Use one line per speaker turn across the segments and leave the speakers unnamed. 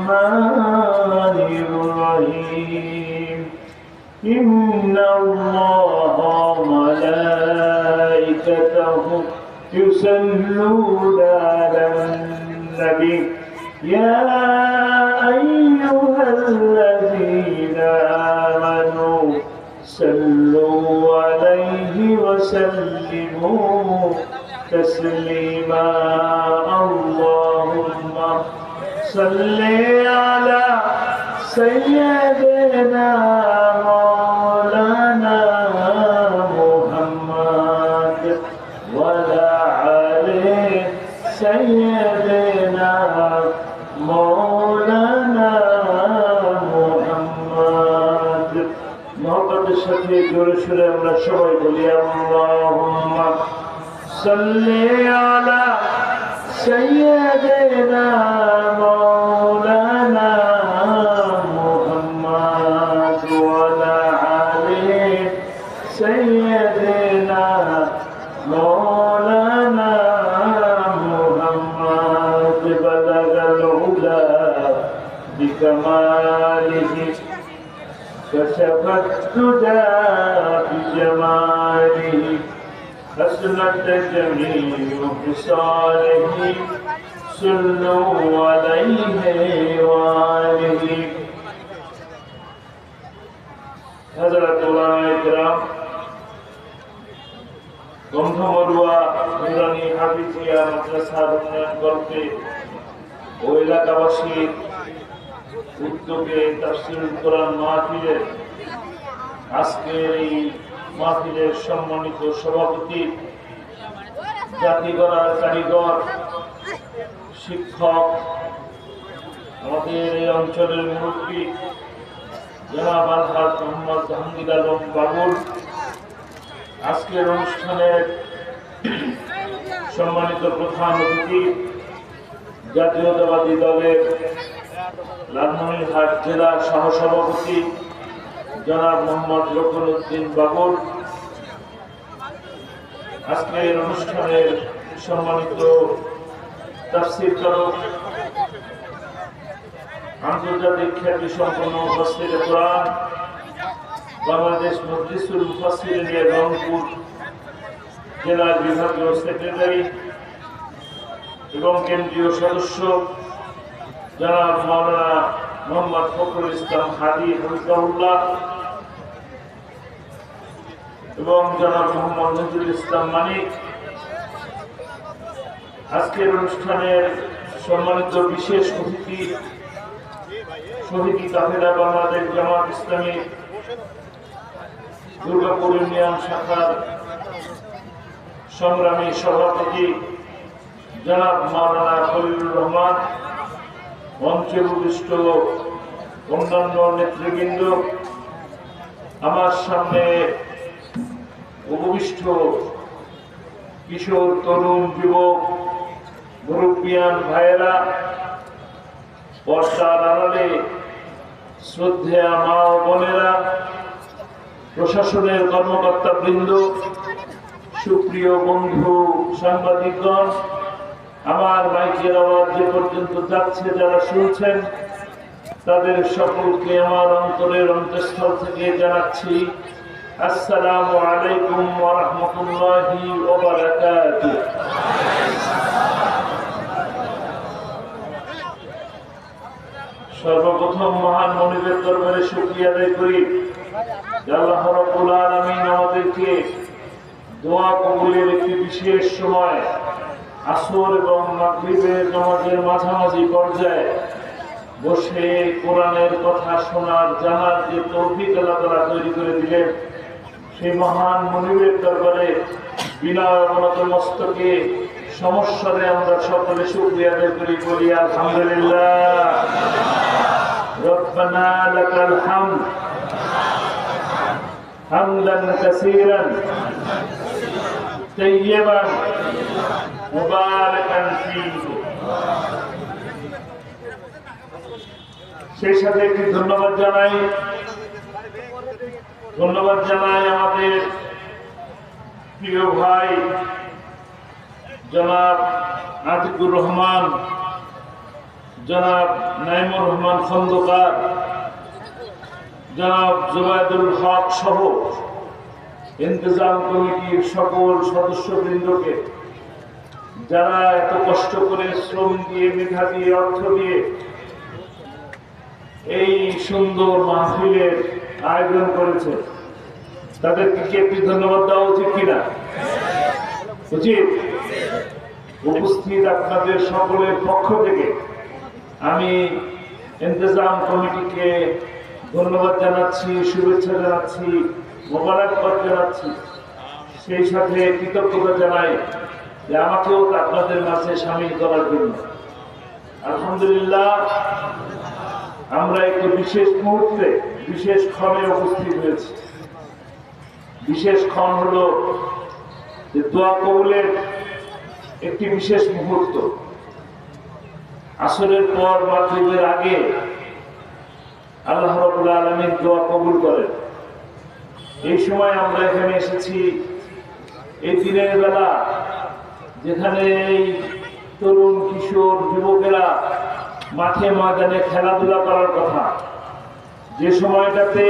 الرحمن الرحيم إن الله وملائكته يصلون على النبي يا أيها الذين آمنوا صلوا عليه وسلموا تسليما اللهم صل على سيدنا مولانا محمد وعلى آل سيدنا مولانا محمد محبت সাথে জোরে সুরে আমরা সবাই বলি আল্লাহুম্মা সাল্লি আলা সাইয়্যিদিনা মাওলানা মুহাম্মদ ওয়া আলা আলি সাইয়্যিদিনা মাওলানা মুহাম্মদ বালাগাল উলা বিকামালিহি كشف الدجى بجماله حسنت جميع خصاله صلوا عليه وآله حضرات علماء کرام গন্ধমরুয়া নুরানি হাফিজিয়া মাদ্রাসা উন্নয়ন কল্পে ও এলাকাবাসীর উদ্যোগে তাফসীরুল কোরআন মাহফিলের আজকের এই মাহফিলের সম্মানিত সভাপতি, জাতিগড়ার কারিগর, শিক্ষক, আমাদের এই অঞ্চলের মুরব্বী জনাব আলহাজ মোহাম্মদ জাহাঙ্গীর আলম বাবুল, আজকের অনুষ্ঠানের সম্মানিত প্রধান অতিথি জাতীয়তাবাদী দলের লালমনিরহাট জেলার সহসভাপতি জনাব মোহাম্মদ রকনউদ্দিন বাবুল, আজকের অনুষ্ঠানের সম্মানিত তাফসীর কারক, আন্তর্জাতিক খ্যাতি সম্পন্ন মুফাসসির কোরআন, বাংলাদেশ মজলিসুল মুফাসসিরিন রংপুর জেলার বিভাগীয় সেক্রেটারি এবং কেন্দ্রীয় সদস্য জনাব মাওলানা মোহাম্মদ ফখরুল ইসলাম হাদি হাফিজাহুল্লাহ এবং জনাব মোহাম্মদ নজরুল ইসলাম মানিক, আজকের অনুষ্ঠানের সম্মানিত বিশেষ অতিথি শহীদি কাফেলা বাংলাদেশ জামাত ইসলামী দুর্গাপুর ইউনিয়ন শাখার সংগ্রামী সভাপতি জনাব মাওলানা খলিলুর রহমান, মঞ্চে উপবিষ্ট অন্যান্য নেতৃবৃন্দ, আমার সামনে উপবিষ্ট কিশোর, তরুণ, যুবক, মুরব্বিয়ান ভাইয়েরা, পর্দার আড়ালে শ্রদ্ধেয়া মা ও বোনেরা, প্রশাসনের কর্মকর্তা বৃন্দ, সুপ্রিয় বন্ধু সাংবাদিকগণ, আমার মাইকের আওয়াজ যে পর্যন্ত যাচ্ছে যারা শুনছেন তাদের সকলকে আমার অন্তরের অন্তঃস্থল থেকে জানাচ্ছি আসসালামু আলাইকুম ওয়া রাহমাতুল্লাহি ওয়া বারাকাতুহু। সর্বপ্রথম মহান মনিবের দরবারে শুকরিয়া আদায় করি যে আল্লাহ রাব্বুল আলামিন আমাদেরকে দোয়া কবুলের একটি বিশেষ সময় আসর এবং মাগরিবের নামাজের মাঝামাঝি পর্যায়ে বসে কোরআনের কথা শোনার, জানার যে তৌফিক আল্লাহ তাআলা তৈরি করে দিলেন, সেই মহান মনিবের দরবারে বিনয় অবনত মস্তকে সমস্যারে আমরা সকলে শুকরিয়া আদায় করি, বলি আলহামদুলিল্লাহ। রব্বানা লাকাল হামদ হামদান কাসীরান তাইয়্যিবান মুবারাকান ফীহি। সেই সাথে একটি ধন্যবাদ জানাই আমাদের প্রিয় ভাই জনাব আতিকুর রহমান, জনাব নাইমুর রহমান খন্দকার, জনাব জুবাইদুল হক সহ ইন্তজাম কমিটির সকল সদস্যবৃন্দকে, যারা এত কষ্ট করে শ্রম দিয়ে, মেধা দিয়ে, অর্থ দিয়ে এই সুন্দর মাহফিলের আয়োজন করেছে, তাদেরকে কি একটি ধন্যবাদ দেওয়া উচিত কিনা? উচিত। উপস্থিত আপনাদের সকলের পক্ষ থেকে আমি ইন্তজাম কমিটিকে ধন্যবাদ জানাচ্ছি, শুভেচ্ছা জানাচ্ছি, মোবারকবাদ জানাচ্ছি। সেই সাথে কৃতজ্ঞতা জানাই যে আমাকেও আপনাদের মাঝে সামিল করার জন্য। আলহামদুলিল্লাহ, আমরা একটি বিশেষ মুহূর্তে, বিশেষ ক্ষণে উপস্থিত হয়েছি। বিশেষ ক্ষণ হলো যে দোয়া কবুলের একটি বিশেষ মুহূর্ত। আসরের পর মাগরিবের আগে আল্লাহ রাব্বুল আলামিন দোয়া কবুল করেন। এই সময় আমরা এখানে এসেছি এই দিনের বেলা, যেখানে এই তরুণ কিশোর যুবকেরা মাঠে ময়দানে খেলাধুলা করার কথা, যে সময়টাতে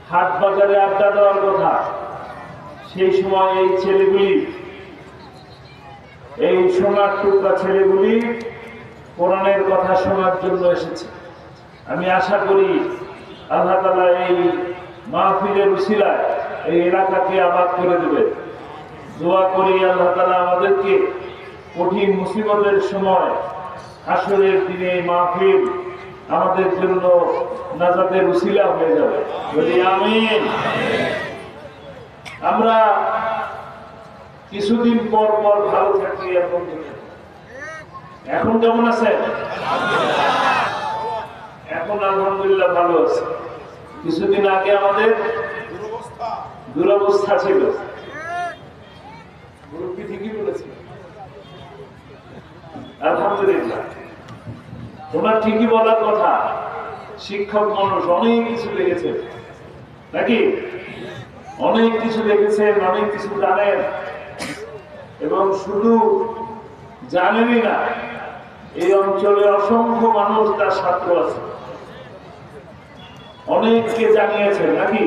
হাট বাজারে আড্ডা দেওয়ার কথা, সেই সময় এই ছেলেগুলি, এই সোনার টুকরা ছেলেগুলি কোরআনের কথা শোনার জন্য এসেছে। আমি আশা করি আল্লাহ তাআলা এই মাহফিলের উসিলায় এই এলাকাকে আবাদ করে দেবে। দোয়া করি আল্লাহ তাআলা আমাদেরকে কঠিন মুসিবতের সময়, হাসরের দিনে এই মাহফিল আমাদের জন্য নাজাতের উসিলা হয়ে যাবে। বলি আমিন। আমরা কিছুদিন পর পর ভালো থাকি, এখন কেমন আছেন? এখন আলহামদুলিল্লাহ ভালো আছে। কিছুদিন আগে আমাদের দুরবস্থা ছিল। ঠিকই বলেছে, আলহামদুলিল্লাহ। ওনার ঠিকই বলার কথা। শিক্ষক মানুষ, অনেক কিছু দেখেছেন নাকি? অনেক কিছু দেখেছেন, অনেক কিছু জানেন, এবং শুধু জানেনই না, এই অঞ্চলে অসংখ্য মানুষ তার ছাত্র আছে। অনেককে জানিয়েছেন নাকি?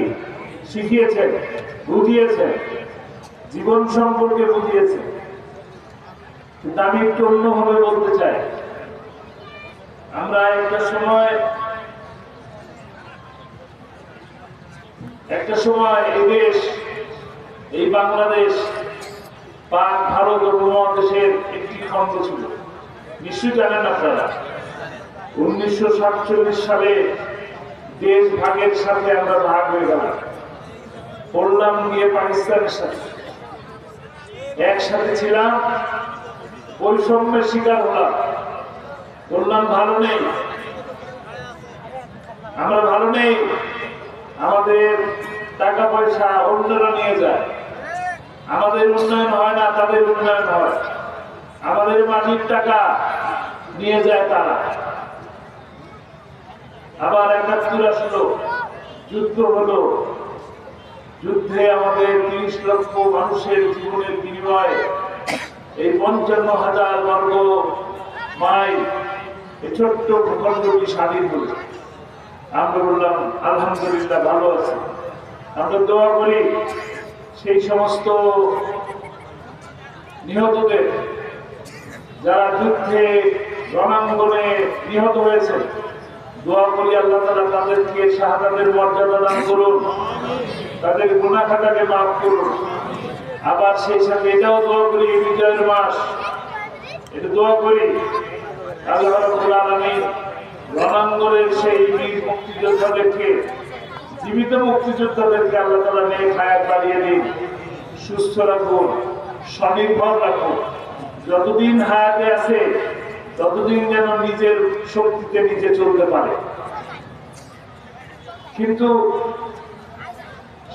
শিখিয়েছেন, বুঝিয়েছেন, জীবন সম্পর্কে বুঝিয়েছেন। কিন্তু আমি একটু অন্যভাবে বলতে চাই। আমরা একটা সময় এই দেশ, এই বাংলাদেশ পাক ভারত উপমহাদেশের একটি খণ্ড ছিল। নিশ্চয়ই জানেন আপনারা, 1947 সালে দেশ ভাগের সাথে আমরা ভাগ হয়ে গেলাম, পড়লাম গিয়ে পাকিস্তানের সাথে। একসাথে ছিলাম, বৈষম্যের শিকার হলাম, বললাম ভালো নেই, আমরা ভালো নেই, আমাদের টাকা পয়সা অন্যরা নিয়ে যায়, আমাদের উন্নয়ন হয় না, তাদের উন্নয়ন হয়, আমাদের মাটির টাকা নিয়ে যায় তারা। আবার 71 আসলো, যুদ্ধ হলো, যুদ্ধে আমাদের 30 লক্ষ মানুষের জীবনের বিনিময়ে এই 55,000 বর্গ মাইল এই ছোট্ট ভূখণ্ডটি স্বাধীন হল। আমরা বললাম আলহামদুলিল্লাহ ভালো আছে। আমরা দোয়া করি সেই সমস্ত নিহতদের, যারা যুদ্ধে রণাঙ্গনে নিহত হয়েছে, দোয়া করি আল্লাহ তাআলা তাদেরকে শাহাদাতের মর্যাদা দান করুন, তাদের গুনাহ খাতাকে মাফ করুন। আবার সেই সাথে এটাও দোয়া করি, বিজয়ের মাস, এটা দোয়া করি আল্লাহ রাব্বুল আলামিন রণাঙ্গনের সেই বীর মুক্তিযোদ্ধাদেরকে, জীবিত মুক্তিযোদ্ধাদেরকে আল্লাহ তাআলা নেক হায়াত বাড়িয়ে দিন, সুস্থ রাখুন, স্বনির্ভর রাখুন। যতদিন হায়াতে আছে ততদিন যেন নিজের শক্তিতে নিজে চলতে পারে। কিন্তু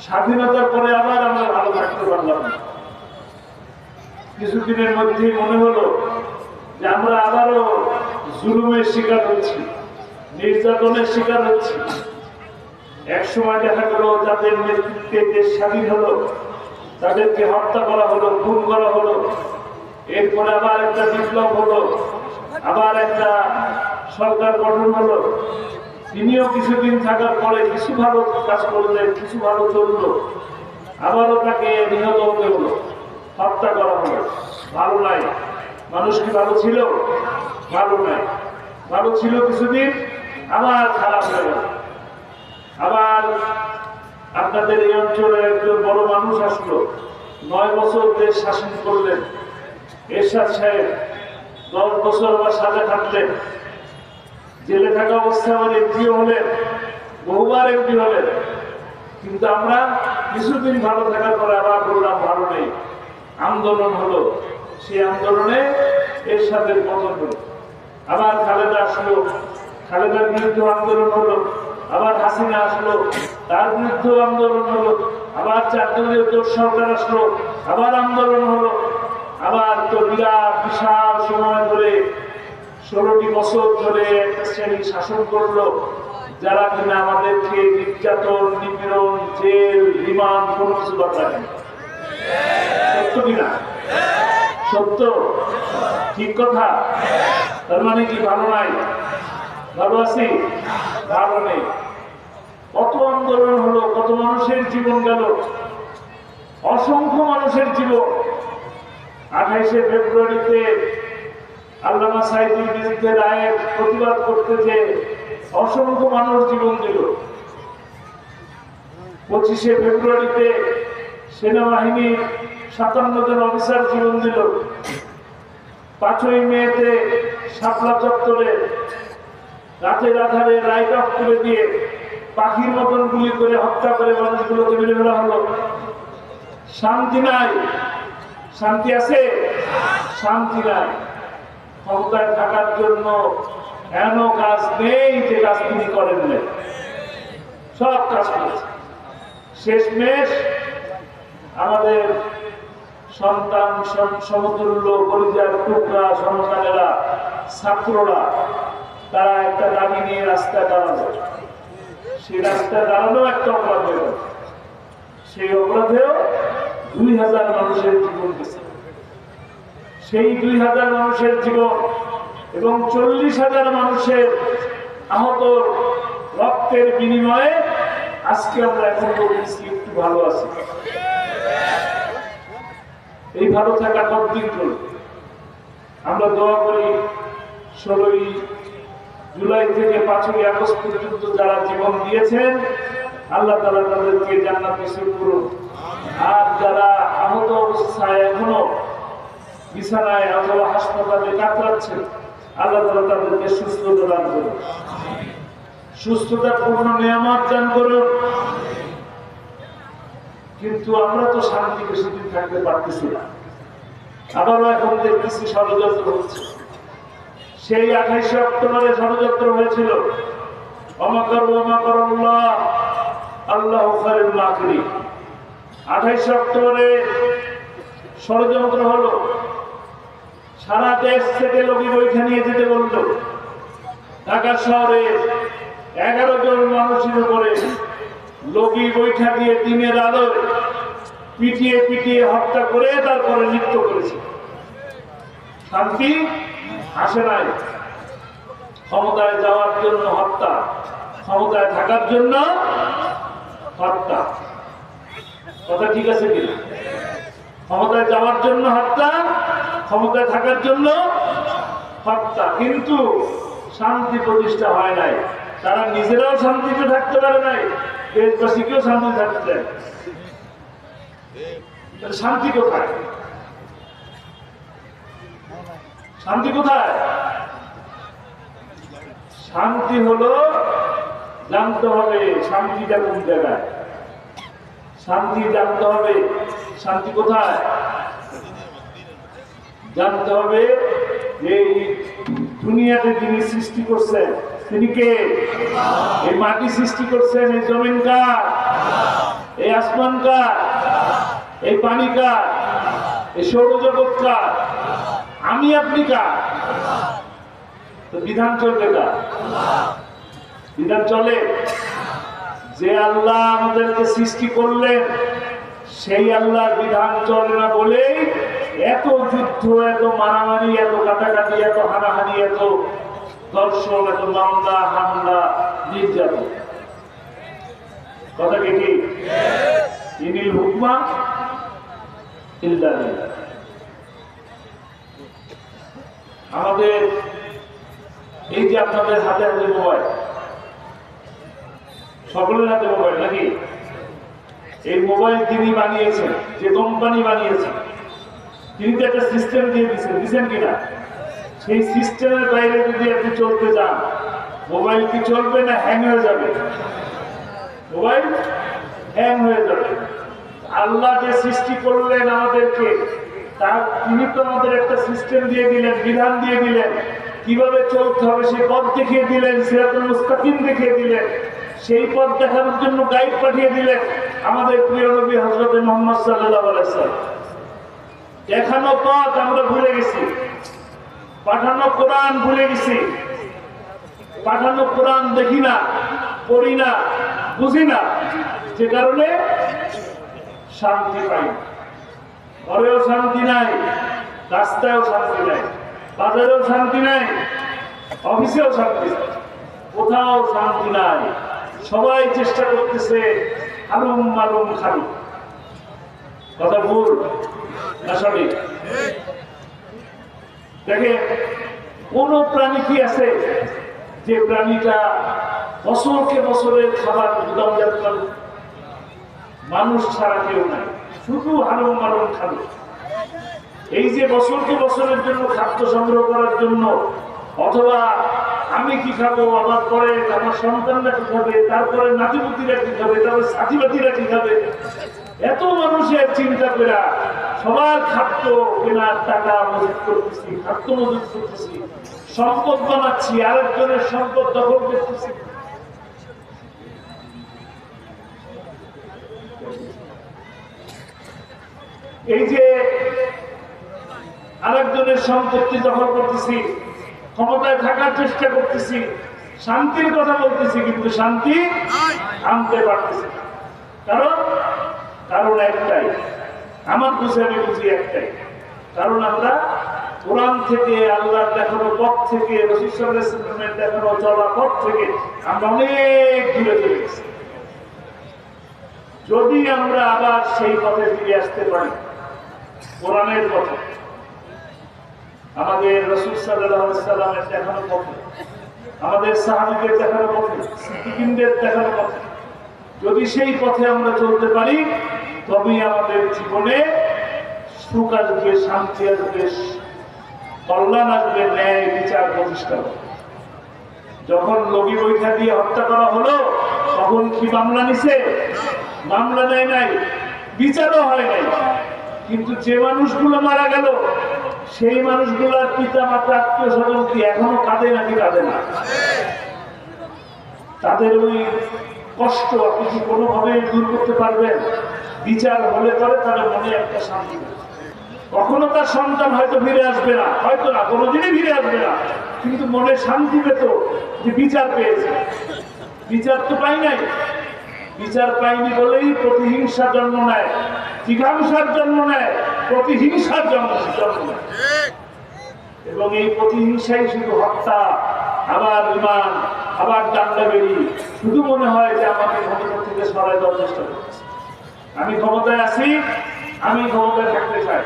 স্বাধীনতার পরে আবার আমরা ভালো থাকতে পারলাম না। কিছুদিনের মধ্যেই মনে হলো যে আমরা আবারও জুলুমের শিকার হচ্ছি, নির্যাতনের শিকার হচ্ছি। এক সময় দেখা গেল যাদের নেতৃত্বে দেশ স্বাধীন হলো তাদেরকে হত্যা করা হলো, খুন করা হলো। এরপরে আবার একটা বিপ্লব হলো, আবার একটা সরকার গঠন হলো, তিনিও কিছুদিন থাকার পরে কিছু ভালো কাজ করলেন, কিছু ভালো চললো, আবারও তাকে নিহত হতে হলো, হত্যা করা হলো। ভালো নাই। মানুষ কি ভালো ছিল? ভালো নাই। ভালো ছিল কিছুদিন, আবার খারাপ হয়ে গেল। আবার আপনাদের এই অঞ্চলে একজন বড় মানুষ আসলো, 9 বছর দেশ শাসন করলেন। এরশাদ সাহেব 10 বছর বা সাজা খাটলেন, জেলে থাকা অবস্থায় আমার এমপিও হলেন, বহুবার এমপি হলেন। কিন্তু আমরা কিছুদিন ভালো থাকার পরে আবার বললাম ভালো নেই, আন্দোলন হলো। সেই আন্দোলনে এরশাদের পতন হলো। আবার খালেদা আসলো, খালেদার বিরুদ্ধে আন্দোলন হলো। আবার হাসিনা আসলো, তার বিরুদ্ধে আন্দোলন হলো। আবার 4 দলীয় জোট সরকার আসলো, আবার আন্দোলন হলো। আবার তো বিরাট বিশাল সময় ধরে 16টি বছর ধরে একটা শ্রেণী শাসন করলো, যারা কিনা আমাদেরকে নির্যাতন, নিপীড়ন, জেল, রিমান্ড কোনো কিছু দরকার নেই। সত্য কিনা? সত্য, ঠিক কথা। তার মানে কি ভালো নাই? ভালো আছি? ভালো নেই। কত আন্দোলন হলো, কত মানুষের জীবন গেল, অসংখ্য মানুষের জীবন। 28শে ফেব্রুয়ারিতে আল্লামা সাঈদীর বিরুদ্ধে রায়ের প্রতিবাদ করতে যে অসংখ্য মানুষ জীবন দিল। 25শে ফেব্রুয়ারিতে সেনাবাহিনীর 57 জন অফিসার জীবন দিল। 5ই মেতে শাপলা চত্বরে রাতের আধারে লাইট অফ করে দিয়ে পাখির মতন গুলি করে হত্যা করে মানুষগুলোকে মেরে ফেলা হলো। শান্তি নাই। শান্তি আছে? শান্তি নাই। ক্ষমতায় থাকার জন্য এমন কাজ নেই যে কাজ তিনি করেন নাই, সব কাজ করেছে। শেষমেশ আমাদের সন্তান, সমতুল্য কলিজার টুকরা সন্তানেরা, ছাত্ররা, তারা একটা দাবি নিয়ে রাস্তায় দাঁড়ালো। সেই রাস্তায় দাঁড়ানো একটা অপরাধ হয়ে গেল। সেই অপরাধেও 2000 মানুষের জীবন গেছে। সেই 2000 মানুষের জীবন এবং 40,000 মানুষের আহত রক্তের বিনিময়ে আজকে আমরা এখন বলছি একটু ভালো আছি। এই ভালো থাকা কতদিন চলবে? আমরা দোয়া করি 16ই জুলাই থেকে 5ই আগস্ট পর্যন্ত যারা জীবন দিয়েছেন, আল্লাহ তাআলা তাদেরকে জান্নাত নসিব করুন। আর যারা আহত অবস্থায় এখনো বিছানায় অথবা হাসপাতালে কাতরাচ্ছেন, আল্লাহ তাআলা তাদেরকে সুস্থতা দান করুন, সুস্থতা পূর্ণ নিয়ামত দান করুন। কিন্তু আমরা তো শান্তি বেশিদিন থাকতে পারতেছি না। আবারও এখন দেখতেছি ষড়যন্ত্র হচ্ছে। সেই 28শে অক্টোবরে ষড়যন্ত্র হয়েছিল, আল্লাহু খায়রুল মাকিরিন। 28শে অক্টোবরে ষড়যন্ত্র হলো, সারা দেশ থেকে লগি বৈঠা নিয়ে যেতে বলল। ঢাকা শহরে 11 জন মানুষের উপরে লগি বৈঠা দিয়ে দিনের আলোয় পিটিয়ে পিটিয়ে হত্যা করে তারপরে নৃত্য করেছে। শান্তি আসে নাই। ক্ষমতায় যাওয়ার জন্য হত্যা, ক্ষমতায় থাকার জন্য হত্যা। কথা ঠিক আছে কিনা? ক্ষমতায় যাওয়ার জন্য হত্যা, ক্ষমতায় থাকার জন্য হত্যা। কিন্তু শান্তি প্রতিষ্ঠা হয় নাই। তারা নিজেরাও শান্তিতে থাকতে পারে নাই, দেশবাসীকেও শান্তি থাকতে চায়। শান্তি কোথায়? শান্তি কোথায়? শান্তি হলো জানতে হবে শান্তিটা কোন জায়গায়। শান্তি জানতে হবে শান্তি কোথায়। জানতে হবে যে এই দুনিয়াতে যিনি সৃষ্টি করছেন তিনি কে? এই মাটি সৃষ্টি করছেন, এই জমিন কার? এই আসমান কার? এই পানি কার? এই সৌরজগৎ কার? আমি আপনি কার? তো বিধান চলবে কার? বিধান চলে যে আল্লাহ আমাদেরকে সৃষ্টি করলেন, সেই আল্লাহর বিধান চলে না বলেই এত যুদ্ধ, এত মারামারি, এত কাটাকাটি, এত হানাহানি, এত দর্শন, এত মামলা হামলা, নির্যাতন। কথা কি ঠিক? ইনিল হুকমা ইল্লা লিল্লাহ। আমাদের এই যে আপনাদের হাতে হাতে মোবাইল, সকলের হাতে মোবাইল নাকি? এই মোবাইল তিনি বানিয়েছেন, যে কোম্পানি বানিয়েছেন, তিনি তো একটা সিস্টেম দিয়ে দিচ্ছেন কিনা? সেই সিস্টেমের বাইরে যদি আপনি চলতে চান, মোবাইল কি চলবে না হ্যাং হয়ে যাবে? মোবাইল হ্যাং হয়ে যাবে। আল্লাহ যে সৃষ্টি করলেন আমাদেরকে, তার তিনি তো আমাদের একটা সিস্টেম দিয়ে দিলেন, বিধান দিয়ে দিলেন, কিভাবে চলতে হবে সেই পথ দেখিয়ে দিলেন, সিরাতুল মুস্তাকিম দেখিয়ে দিলেন। সেই পথ দেখানোর জন্য গাইড পাঠিয়ে দিলেন আমাদের প্রিয় নবী হযরত মুহাম্মদ সাল্লাল্লাহু আলাইহি ওয়াসাল্লাম। দেখানো পথ আমরা ভুলে গেছি, পাঠানো কোরআন ভুলে গেছি। পাঠানো কোরআন দেখি না, পড়ি না, বুঝি না, যে কারণে শান্তি পাই না। ঘরেও শান্তি নাই, রাস্তায়ও শান্তি নাই, বাজারেও শান্তি নাই, অফিসেও শান্তি নাই, কোথাও শান্তি নাই। সবাই চেষ্টা করতেছে আলুম মালুম খালু। কথা ভুল না সঠিক? দেখে কোন প্রাণী কি আছে যে প্রাণীটা বছরকে বছরের খাবার গুদামজাত করে? মানুষ ছাড়া কেউ নাই, শুধু আলুম মালুম খালু। এই যে বছরকে বছরের জন্য খাদ্য সংগ্রহ করার জন্য, অথবা আমি কি খাবো, আমার পরে আমার সন্তানরা কি খাবে, তারপরে নাতিপুতিরা কি খাবে, তারপরে সাথীবাতিরা কি খাবে, এত মানুষের চিন্তা করে সবার খাদ্য কেনার টাকা মজুত করতেছি, খাদ্য মজুত করতেছি, সম্পদ বানাচ্ছি, আরেকজনের সম্পদ দখল করতেছি। এই যে আরেকজনের সম্পত্তি দখল করতেছি, ক্ষমতায় থাকার চেষ্টা করতেছি, শান্তির কথা বলতেছি, কিন্তু শান্তি আনতে পারতেছি। কারণ একটাই, আমার বুঝে আমি বুঝি একটাই, কারণ আমরা কোরআন থেকে, আল্লাহর দেখানো পথ থেকে, রাসূল সাল্লাল্লাহু আলাইহি ওয়াসাল্লামের দেখানো চলা পথ থেকে আমরা অনেক দূরে চলে গেছি। যদি আমরা আবার সেই পথে ফিরে আসতে পারি, কোরআনের পথে, আমাদের রাসূল সাল্লাল্লাহু আলাইহি ওয়াসাল্লামের দেখানো পথে, আমাদের সাহাবীদের দেখানো পথে, সিদ্দিকীনদের দেখানো পথে, যদি সেই পথে আমরা চলতে পারি, তবেই আমাদের জীবনে সুখ আসবে, শান্তি আসবে, কল্যাণ আসবে, ন্যায় বিচার প্রতিষ্ঠা হবে। যখন লগি বৈঠা দিয়ে হত্যা করা হলো, তখন কি মামলা নিছে? মামলা নেয় নাই, বিচারও হয় নাই। কিন্তু যে মানুষগুলো মারা গেল, সেই মানুষগুলোর পিতা মাতা আত্মীয় স্বজন কি এখনো কাঁদে নাকি কাঁদে না? তাদের ওই কষ্ট আপনি কি কোনোভাবে দূর করতে পারবেন? বিচার হলে পরে তাদের মনে একটা শান্তি। কখনো তার সন্তান হয়তো ফিরে আসবে না, হয়তো না, কোনোদিনই ফিরে আসবে না, কিন্তু মনে শান্তি পেত যে বিচার পেয়েছে। বিচার তো পাই নাই, বিচার পাইনি বলেই প্রতিহিংসা জন্ম নেয়, জিজ্ঞাসার জন্ম নেয়, প্রতিহিংসার জন্ম নেয়। এবং এই প্রতিহিংসাই শুধু হত্যা, আবার বিমান, আবার ডান্ডাবেড়ি। শুধু মনে হয় যে আমাকে ক্ষমতা থেকে সরাই দেওয়ার চেষ্টা করছে। আমি ক্ষমতায় আছি, আমি ক্ষমতায় থাকতে চাই।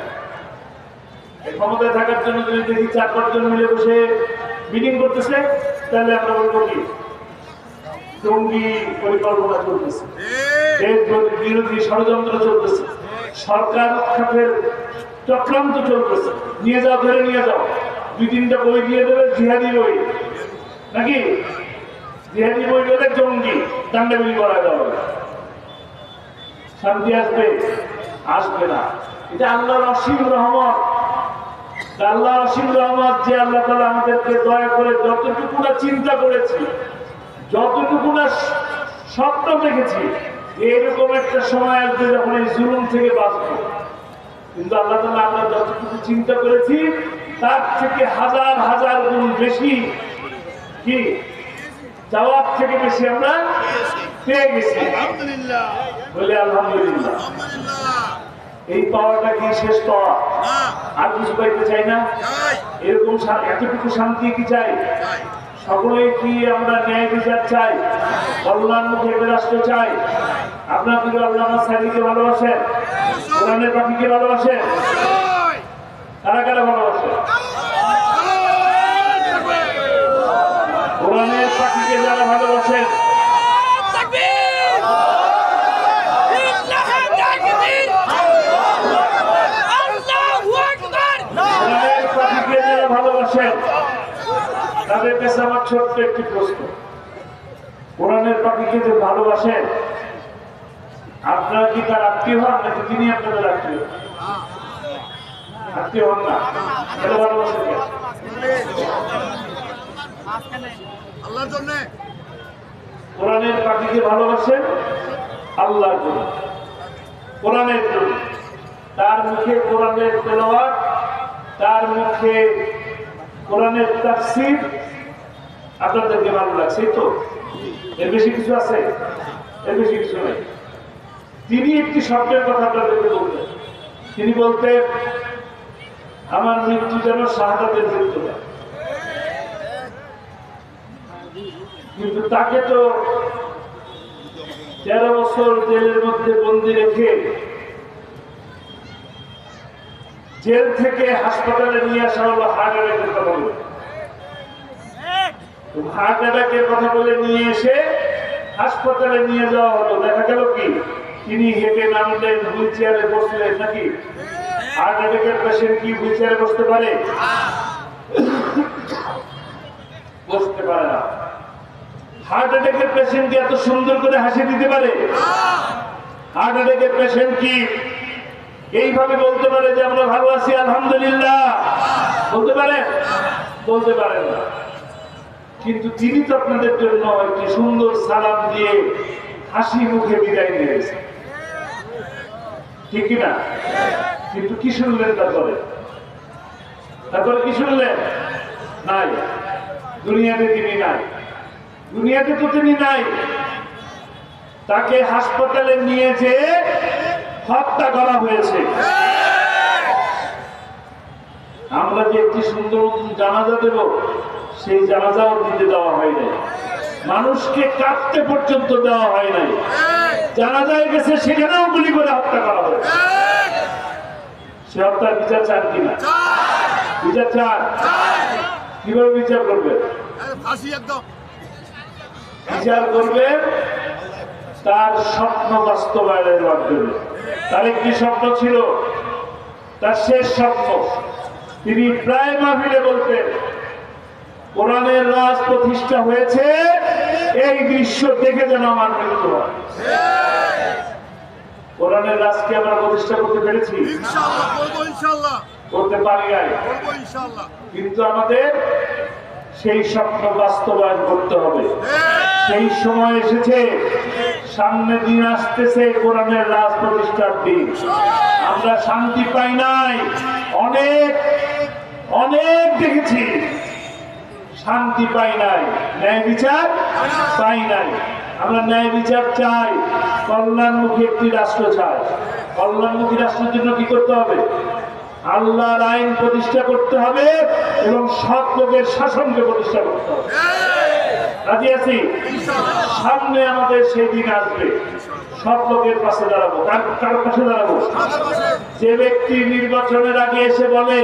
এই ক্ষমতায় থাকার জন্য যদি দেখি 4-5 জন মিলে বসে মিটিং করতেছে, তাহলে আমরা বলবো কি জঙ্গি পরিকল্পনা চলতেছে, এর বিরোধী ষড়যন্ত্র চলতেছে, সরকার খাতের চক্রান্ত চলতেছে। নিয়ে যাও, ধরে নিয়ে যাও, 2-3টা বই দিয়ে দেবে, জিহাদি বই নাকি? জিহাদি বই বলে জঙ্গি, দান্ডাবিড়ি করা যাবে। শান্তি আসবে? আসবে না। এটা আল্লাহর অসীম রহমত। আল্লাহ অসীম রহমত যে আল্লাহ তাআলা আমাদেরকে দয়া করে যতটুকু না চিন্তা করেছি, যতটুকু না স্বপ্ন দেখেছি, এরকম একটা সময় আসবে যখন এই জুলুম থেকে বাঁচবো। কিন্তু আল্লাহ তাআলা আমরা যতটুকু চিন্তা করেছি তার থেকে হাজার হাজার গুণ বেশি কি জবাব থেকে বেশি আমরা পেয়ে গেছি। বলে আলহামদুলিল্লাহ। এই পাওয়াটা কি শেষ পাওয়া? আর কিছু পাইতে চাই না? এরকম এতটুকু শান্তি কি চাই? সকলে কি আমরা ন্যায় বিচার চাই? কল্যাণমুখী রাষ্ট্র চাই? আপনার কি আল্লামা সাইদিকে ভালোবাসেন? কোরআনের পাখিকে ভালোবাসেন? কারা কারা ভালোবাসেন? কোরআনের পাখিকে যারা ভালোবাসেন ভালোবাসেন তাদের কাছে আমার ছোট্ট একটি প্রশ্ন, কোরআনের পাখিকে যে ভালোবাসেন আপনারা কি তার আত্মীয় হন নাকি তিনি আপনাদের আত্মীয়? আত্মীয় হন না, তাহলে ভালোবাসেন আল্লাহর জন্য। কোরআনের পাখিকে ভালোবাসেন আল্লাহর জন্য, কোরআনের জন্য। তার মুখে কোরআনের তেলাওয়াত, তার মুখে কোরআনের তাফসীর আপনাদেরকে ভালো লাগছে তো? এর বেশি কিছু আছে? এর বেশি কিছু নেই। তিনি একটি শব্দের কথা আপনাদেরকে বলতেন, তিনি বলতেন আমার মৃত্যু যেন শাহাদাতের মৃত্যু না। কিন্তু তাকে তো 13 বছর জেলের মধ্যে বন্দী রেখে জেল থেকে হাসপাতালে নিয়ে আসা হলো হার্ট অ্যাটাকের কথা বলে। হার্ট অ্যাটাকের কথা বলে নিয়ে এসে হাসপাতালে নিয়ে যাওয়া হলো। দেখা গেল কি তিনি হেঁটে নামলেন, হুইল চেয়ারে বসলেন নাকি? হার্ট অ্যাটাকের পেশেন্ট কি হুইল চেয়ারে বসতে পারে? বসতে পারে না। হার্ট অ্যাটাকের পেশেন্ট কি এত সুন্দর করে হাসি দিতে পারে? হার্ট অ্যাটাকের পেশেন্ট কি এইভাবে বলতে পারে যে আমরা ভালো আছি আলহামদুলিল্লাহ? বলতে পারে? বলতে পারেন না। কিন্তু তিনি তো আপনাদের জন্য একটি সুন্দর সালাম দিয়ে হাসি মুখে বিদায় নিয়েছে, ঠিক কিনা? কিন্তু কি শুনলেন তারপরে? তারপরে কি শুনলেন? নাই, দুনিয়াতে তিনি নাই। দুনিয়াতে তো তিনি নাই। তাকে হাসপাতালে নিয়ে যেয়ে হত্যা করা হয়েছে। আমরা যে একটি সুন্দর জানাজা দেব, সেই জানাজাও দিতে দেওয়া হয় নাই। মানুষকে কাঁদতে পর্যন্ত দেওয়া হয় নাই। জানাজায় গেছে সেখানেও গুলি করে হত্যা করা হয়েছে। সে হত্যার বিচার চান কিনা? বিচার চান? কিভাবে বিচার করবে? বিচার করবে তার স্বপ্ন বাস্তবায়নের মাধ্যমে। তার একটি স্বপ্ন ছিল, তার শেষ স্বপ্ন। তিনি প্রায় মাহফিলে বলতেন কোরআনের রাজ প্রতিষ্ঠা হয়েছে, এই দৃশ্য দেখে যেন আমার মৃত্যু হয়। কোরআনের রাজকে আমরা প্রতিষ্ঠা করতে পেরেছি? করতে পারি নাই। কিন্তু আমাদের সেই স্বপ্ন বাস্তবায়ন করতে হবে। সেই সময় এসেছে, সামনে দিন আসতেছে কোরআনের রাজ প্রতিষ্ঠার দিন। আমরা শান্তি পাই নাই, অনেক অনেক দেখেছি, শান্তি পাই নাই, ন্যায় বিচার পাই নাই। আমরা ন্যায় বিচার চাই, কল্যাণমুখী একটি রাষ্ট্র চাই। কল্যাণমুখী রাষ্ট্রের জন্য কি করতে হবে? আল্লাহর আইন প্রতিষ্ঠা করতে হবে এবং সৎ লোকের শাসনকে প্রতিষ্ঠা করতে হবে। রাজি আছি? সামনে আমাদের সেই দিন আসবে, সৎ লোকের পাশে দাঁড়াবো। কার পাশে দাঁড়াবো? যে ব্যক্তি নির্বাচনের আগে এসে বলে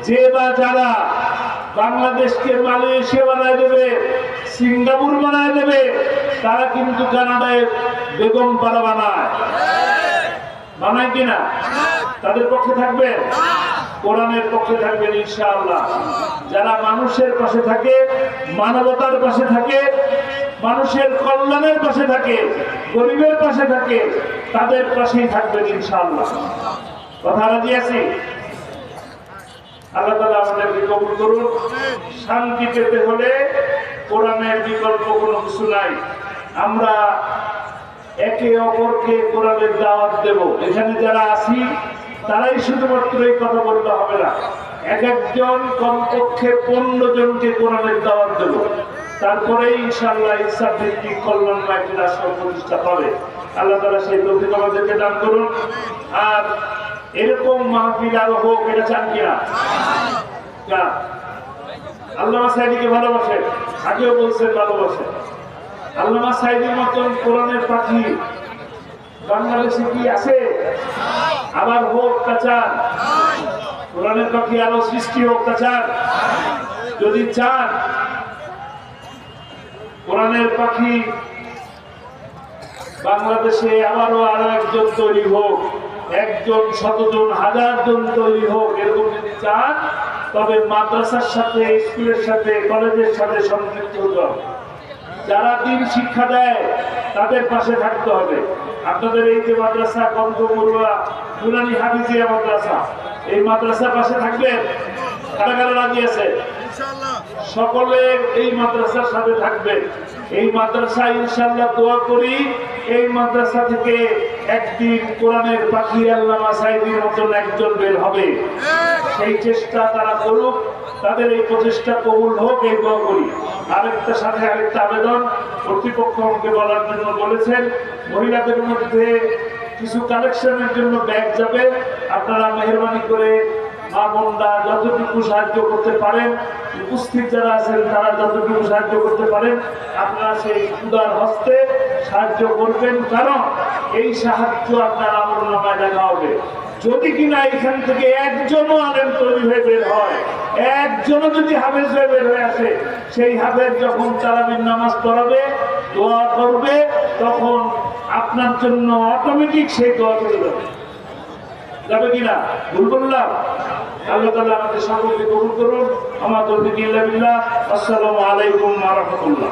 যে বা যারা বাংলাদেশকে মালয়েশিয়া বানায় দেবে, সিঙ্গাপুর বানায় দেবে, তারা কিন্তু কানাডায় বেগম পাড়া বানায়। বানায় কিনা? তাদের পক্ষে থাকবেন? কোরআনের পক্ষে থাকবেন ইনশাআল্লাহ। যারা মানুষের পাশে থাকে, মানবতার পাশে থাকে, মানুষের কল্যাণের পাশে থাকে, গরিবের পাশে থাকে, তাদের পাশেই থাকবেন ইনশাআল্লাহ। কথা রাজি আছি? আল্লাহ তাআলা আমাদেরকে কবুল করুন। শান্তি পেতে হলে কোরআনের বিকল্প কোনো কিছু নাই। আমরা একে অপরকে কোরআনের দাওয়াত দেব। এখানে যারা আছি তারাই শুধুমাত্র এই কথা বলতে হবে না, এক একজন কমপক্ষে 15 জনকে কোরআনের দাওয়াত দেব। তারপরে ইনশাআল্লাহ ইসলাম ভিত্তিক কল্যাণময় একটি রাষ্ট্র প্রতিষ্ঠা হবে। আল্লাহ তাআলা সেই তৌফিক আমাদেরকে দান করুন। আর এরকম মাহফিল আরো হোক, এটা চান কিনা? আল্লামা সাঈদীকে ভালোবাসেন, আগেও বলছেন ভালোবাসেন। আল্লামা সাঈদীর মতন কোরআনের পাখি বাংলাদেশে কি আছে? আবার হোক তা চান? কোরআনের পাখি আরো সৃষ্টি হোক তা চান? যদি চান কোরআনের পাখি বাংলাদেশে আবারও আরো একজন তৈরি হোক, একজন, শতজন, হাজার জন তৈরি হোক, এরকম যদি চান তবে মাদ্রাসার সাথে, স্কুলের সাথে, কলেজের সাথে সম্পৃক্ত হতে হবে। যারা দিন শিক্ষা দেয় তাদের পাশে থাকতে হবে। আপনাদের এই যে মাদ্রাসা কনকমরুয়া নুরানি হাফিজিয়া মাদ্রাসা, এই মাদ্রাসার পাশে থাকবেন? কারা কারা রাজি আছে? সকলে এই মাদ্রাসার সাথে থাকবে। এই মাদ্রাসা ইনশাআল্লাহ দোয়া করি এই মাদ্রাসা থেকে একদিন কোরআনের পাখি আল্লামা সাঈদীর মতন একজন বের হবে। সেই চেষ্টা তারা করুক, তাদের এই প্রচেষ্টা কবুল হোক, এই দোয়া করি। আরেকটা সাথে আরেকটা আবেদন, কর্তৃপক্ষ আমাকে বলার জন্য বলেছেন মহিলাদের মধ্যে কিছু কালেকশনের জন্য ব্যাগ যাবে। আপনারা মেহরবানি করে মা বোনরা যতটুকু সাহায্য করতে পারেন, উপস্থিত যারা আছেন তারা যতটুকু সাহায্য করতে পারেন আপনারা সেই উদার হস্তে সাহায্য করবেন, কারণ এই সাহায্য আপনার আমলনামায় দেখা হবে। যদি কিনা এখান থেকে একজনও আলেম তৈরি হয়ে বের হয়, একজনও যদি হাফেজ হয়ে বের হয়ে আসে, সেই হাফেজ যখন তারাবির নামাজ পড়াবে, দোয়া করবে, তখন আপনার জন্য অটোমেটিক সেই দোয়া চলে যাবে। যাবে কিনা? ভুল বললাম? আল্লাহ তাআলা আমাদের সকলকে কবুল করুন। আমার তৌফিক ইল্লা বিল্লাহ। আসসালামু আলাইকুম ওয়া রাহমাতুল্লাহ।